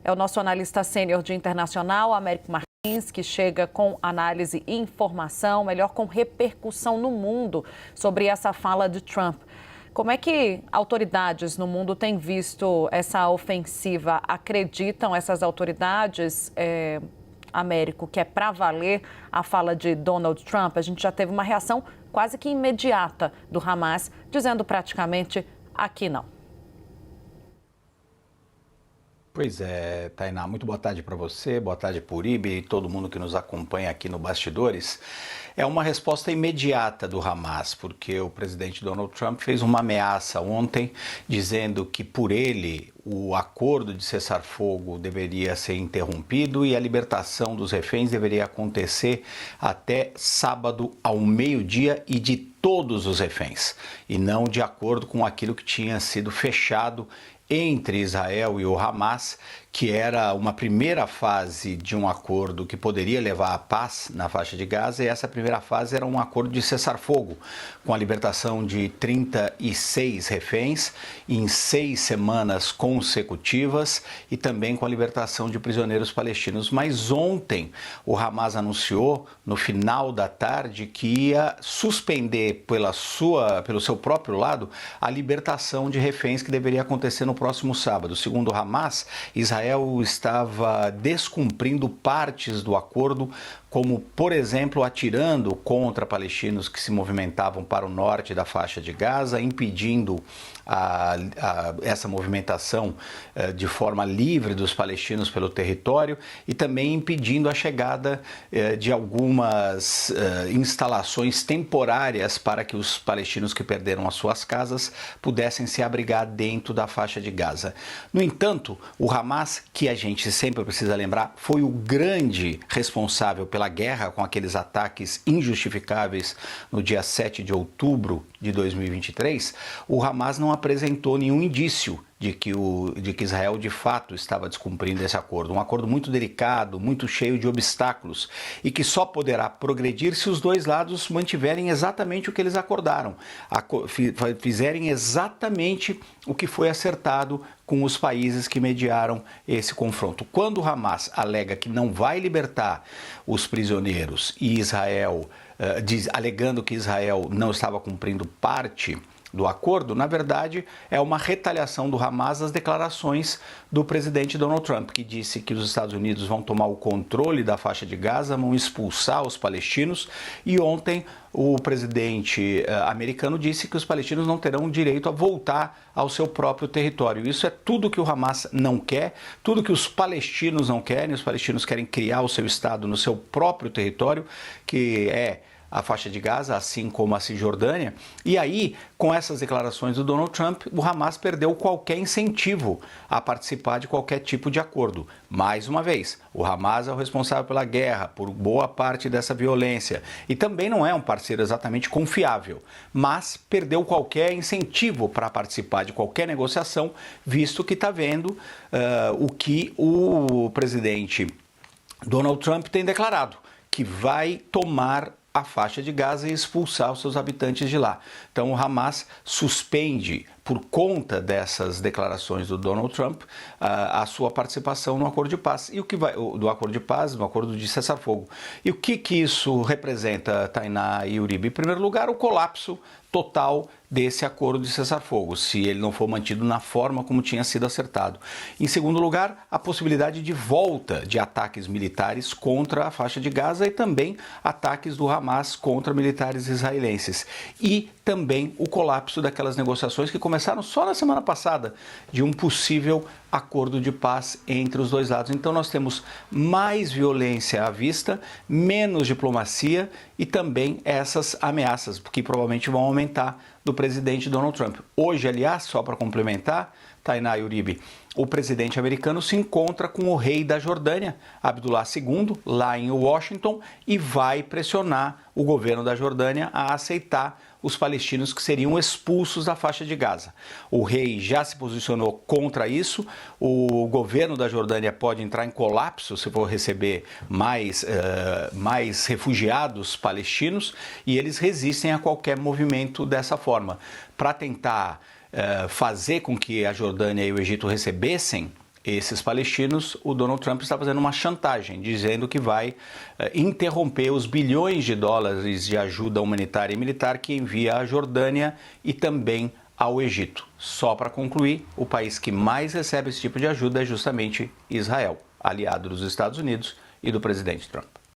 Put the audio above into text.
É o nosso analista sênior de internacional, Américo Martins, que chega com análise e informação, melhor com repercussão no mundo sobre essa fala de Trump. Como é que autoridades no mundo têm visto essa ofensiva? Acreditam essas autoridades, Américo, que é para valer a fala de Donald Trump? A gente já teve uma reação quase que imediata do Hamas, dizendo praticamente aqui não. Pois é, Tainá, muito boa tarde para você, boa tarde para o Uribe e todo mundo que nos acompanha aqui no Bastidores. É uma resposta imediata do Hamas, porque o presidente Donald Trump fez uma ameaça ontem, dizendo que por ele o acordo de cessar-fogo deveria ser interrompido e a libertação dos reféns deveria acontecer até sábado ao meio-dia e de todos os reféns, e não de acordo com aquilo que tinha sido fechado entre Israel e o Hamas, que era uma primeira fase de um acordo que poderia levar à paz na faixa de Gaza, e essa primeira fase era um acordo de cessar-fogo, com a libertação de 36 reféns em 6 semanas consecutivas e também com a libertação de prisioneiros palestinos. Mas ontem o Hamas anunciou, no final da tarde, que ia suspender pelo seu próprio lado a libertação de reféns que deveria acontecer no próximo sábado. Segundo o Hamas, Israel estava descumprindo partes do acordo, como, por exemplo, atirando contra palestinos que se movimentavam para o norte da faixa de Gaza, impedindo essa movimentação de forma livre dos palestinos pelo território e também impedindo a chegada de algumas instalações temporárias para que os palestinos que perderam as suas casas pudessem se abrigar dentro da faixa de Gaza. No entanto, o Hamas, que a gente sempre precisa lembrar, foi o grande responsável pela guerra com aqueles ataques injustificáveis no dia 7 de outubro de 2023, o Hamas não apresentou nenhum indício de que Israel de fato estava descumprindo esse acordo. Um acordo muito delicado, muito cheio de obstáculos e que só poderá progredir se os dois lados mantiverem exatamente o que eles acordaram, fizerem exatamente o que foi acertado com os países que mediaram esse confronto. Quando o Hamas alega que não vai libertar os prisioneiros e Israel, alegando que Israel não estava cumprindo parte do acordo, na verdade, é uma retaliação do Hamas às declarações do presidente Donald Trump, que disse que os Estados Unidos vão tomar o controle da faixa de Gaza, vão expulsar os palestinos, e ontem o presidente americano disse que os palestinos não terão direito a voltar ao seu próprio território. Isso é tudo que o Hamas não quer, tudo que os palestinos não querem. Os palestinos querem criar o seu Estado no seu próprio território, que é a faixa de Gaza, assim como a Cisjordânia. E aí, com essas declarações do Donald Trump, o Hamas perdeu qualquer incentivo a participar de qualquer tipo de acordo. Mais uma vez, o Hamas é o responsável pela guerra, por boa parte dessa violência, e também não é um parceiro exatamente confiável, mas perdeu qualquer incentivo para participar de qualquer negociação, visto que está vendo o que o presidente Donald Trump tem declarado, que vai tomar a faixa de Gaza e expulsar os seus habitantes de lá. Então o Hamas suspende, por conta dessas declarações do Donald Trump, a sua participação no acordo de paz. E o que vai do acordo de paz, no acordo de cessar-fogo. E o que isso representa, Tainá e Uribe? Em primeiro lugar, o colapso total desse acordo de cessar-fogo, se ele não for mantido na forma como tinha sido acertado. Em segundo lugar, a possibilidade de volta de ataques militares contra a faixa de Gaza e também ataques do Hamas contra militares israelenses. E também o colapso daquelas negociações que começaram só na semana passada, de um possível acordo de paz entre os dois lados. Então nós temos mais violência à vista, menos diplomacia e também essas ameaças, que provavelmente vão aumentar, do presidente Donald Trump. Hoje, aliás, só para complementar, Tainá e Uribe, o presidente americano se encontra com o rei da Jordânia, Abdullah II, lá em Washington, e vai pressionar o governo da Jordânia a aceitar os palestinos que seriam expulsos da faixa de Gaza. O rei já se posicionou contra isso, o governo da Jordânia pode entrar em colapso se for receber mais refugiados palestinos, e eles resistem a qualquer movimento dessa forma. Para tentar fazer com que a Jordânia e o Egito recebessem esses palestinos, o Donald Trump está fazendo uma chantagem, dizendo que vai interromper os bilhões de dólares de ajuda humanitária e militar que envia à Jordânia e também ao Egito. Só para concluir, o país que mais recebe esse tipo de ajuda é justamente Israel, aliado dos Estados Unidos e do presidente Trump.